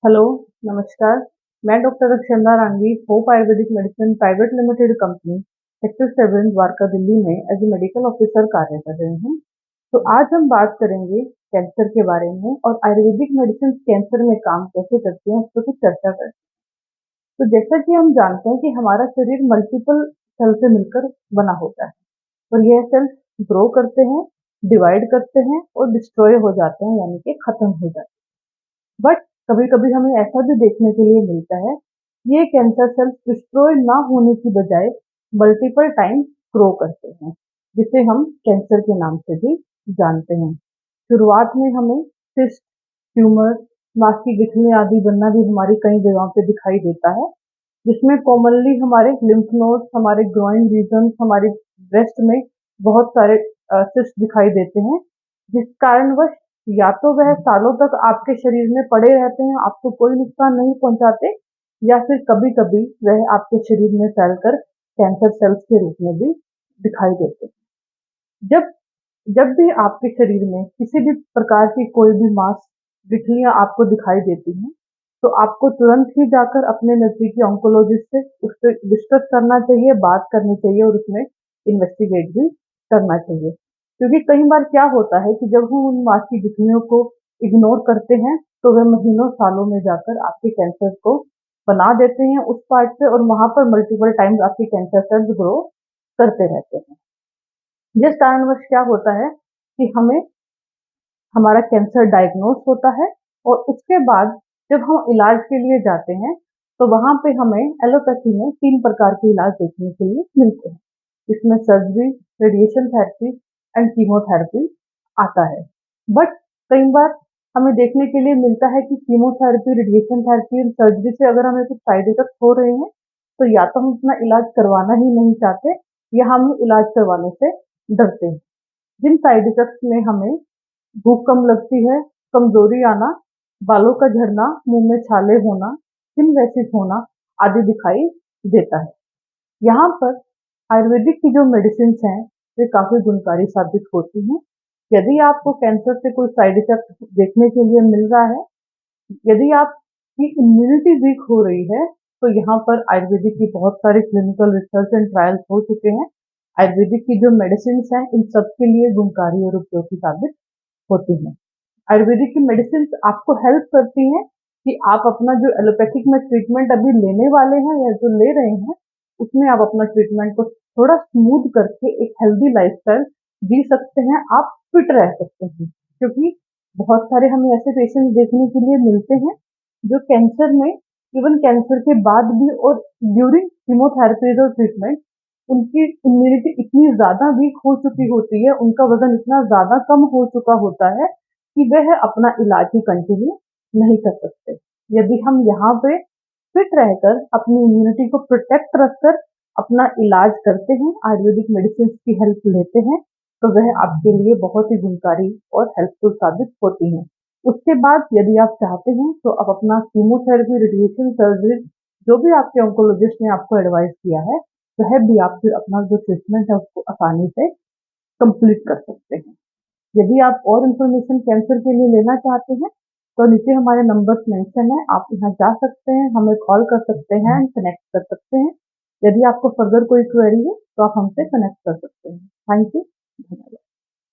Hello, नमस्कार। मैं doctor Akshanda Rangi, hope Ayurvedic medicine private limited company, sector 7 Dwarka Delhi में एज ए मेडिकल ऑफिसर कार्य कर रही हूँ। तो आज हम बात करेंगे कैंसर के बारे में और आयुर्वेदिक मेडिसिन कैंसर में काम कैसे करती हैं, उस पर कुछ चर्चा करते हैं। तो जैसा कि हम जानते हैं कि हमारा शरीर मल्टीपल सेल से मिलकर बना होता है और यह सेल्स ग्रो करते हैं, डिवाइड करते हैं और डिस्ट्रॉय हो जाते हैं, यानी कि खत्म हो जाते हैं। बट कभी-कभी हमें ऐसा भी देखने के लिए मिलता है, ये कैंसर सेल्स डिस्ट्रॉय ना होने की बजाय मल्टीपल टाइम्स ग्रो करते हैं, जिसे हम कैंसर के नाम से भी जानते हैं। शुरुआत में हमें सिस्ट, ट्यूमर, मांस की गिठलियाँ आदि बनना भी हमारी कई जगहों पे दिखाई देता है, जिसमें कॉमनली हमारे लिम्फ नोड्स, हमारे ग्रोइन रीजन, हमारी ब्रेस्ट में बहुत सारे सिस्ट दिखाई देते हैं, जिस कारणवश या तो वह सालों तक आपके शरीर में पड़े रहते हैं, आपको कोई नुकसान नहीं पहुंचाते, या फिर कभी-कभी वह आपके शरीर में फैलकर कैंसर सेल्स के रूप में भी दिखाई देते हैं। जब जब भी आपके शरीर में किसी भी प्रकार की कोई भी मांस गुठलियाँ आपको दिखाई देती हैं, तो आपको तुरंत ही जाकर अपने नज़दीकी ऑन्कोलॉजिस्ट से उस पे डिस्कस करना चाहिए, बात करनी चाहिए और उसमें इन्वेस्टिगेट भी करना चाहिए। क्योंकि कई बार क्या होता है कि जब हम उन मांस की गुठलियों को इग्नोर करते हैं, तो वह महीनों सालों में जाकर आपके कैंसर को बना देते हैं उस पार्ट से, और वहाँ पर मल्टीपल टाइम्स आपके कैंसर सेल्स ग्रो करते रहते हैं। जिस कारणवश क्या होता है कि हमें हमारा कैंसर डायग्नोस होता है, और उसके बाद जब हम इलाज के लिए जाते हैं, तो वहाँ पे हमें एलोपैथी में 3 प्रकार के इलाज देखने के लिए मिलते हैं। इसमें surgery, radiation therapy and chemotherapy आता है। बट कई बार हमें देखने के लिए मिलता है कि कीमोथेरेपी, रेडिएशन थेरेपी और सर्जरी से अगर हमें कुछ साइड इफेक्ट हो रहे हैं, तो या तो हम अपना इलाज करवाना ही नहीं चाहते, या हम इलाज करवाने से डरते हैं। जिन साइड इफेक्ट्स में हमें भूख कम लगती है, कमजोरी आना, बालों का झड़ना, मुंह में छाले होना, स्किन रैशेस होना आदि दिखाई देता है। यहाँ पर आयुर्वेदिक की जो मेडिसिन हैं, वे काफी गुणकारी साबित होती हैं। यदि आपको कैंसर से कोई साइड इफेक्ट देखने के लिए मिल रहा है, यदि आपकी इम्यूनिटी वीक हो रही है, तो यहाँ पर आयुर्वेदिक की बहुत सारे क्लिनिकल रिसर्च एंड ट्रायल्स हो चुके हैं। आयुर्वेदिक की जो मेडिसिन हैं, इन सब के लिए गुणकारी और उपयोगी साबित होती हैं। आयुर्वेदिक की मेडिसिन आपको हेल्प करती हैं कि आप अपना जो एलोपैथिक में ट्रीटमेंट अभी लेने वाले हैं या जो ले रहे हैं, उसमें आप अपना ट्रीटमेंट को थोड़ा स्मूथ करके एक हेल्दी लाइफस्टाइल जी सकते हैं, आप फिट रह सकते हैं। क्योंकि बहुत सारे हमें ऐसे पेशेंट्स देखने के लिए मिलते हैं, जो कैंसर में, इवन कैंसर के बाद भी और ड्यूरिंग कीमोथेरेपीज और ट्रीटमेंट, उनकी इम्यूनिटी इतनी ज़्यादा वीक हो चुकी होती है, उनका वज़न इतना ज़्यादा कम हो चुका होता है कि वह अपना इलाज ही कंटिन्यू नहीं कर सकते। यदि हम यहाँ पे फिट रहकर अपनी इम्यूनिटी को प्रोटेक्ट रखकर अपना इलाज करते हैं, आयुर्वेदिक मेडिसिन की हेल्प लेते हैं, तो वह आपके लिए बहुत ही गुणकारी और हेल्पफुल साबित होती हैं। उसके बाद यदि आप चाहते हैं, तो आप अपना कीमोथेरेपी, रेडिएशन, सर्जरी, जो भी आपके ऑन्कोलॉजिस्ट ने आपको एडवाइस किया है, वह भी आप फिर अपना जो ट्रीटमेंट है उसको आसानी से कंप्लीट कर सकते हैं। यदि आप और इन्फॉर्मेशन कैंसर के लिए लेना चाहते हैं, तो नीचे हमारे नंबर्स मेंशन है, आप यहाँ जा सकते हैं, हमें कॉल कर सकते हैं, कनेक्ट कर सकते हैं। यदि आपको फर्दर कोई क्वेरी है, तो आप हमसे कनेक्ट कर सकते हैं। Thank you. धन्यवाद।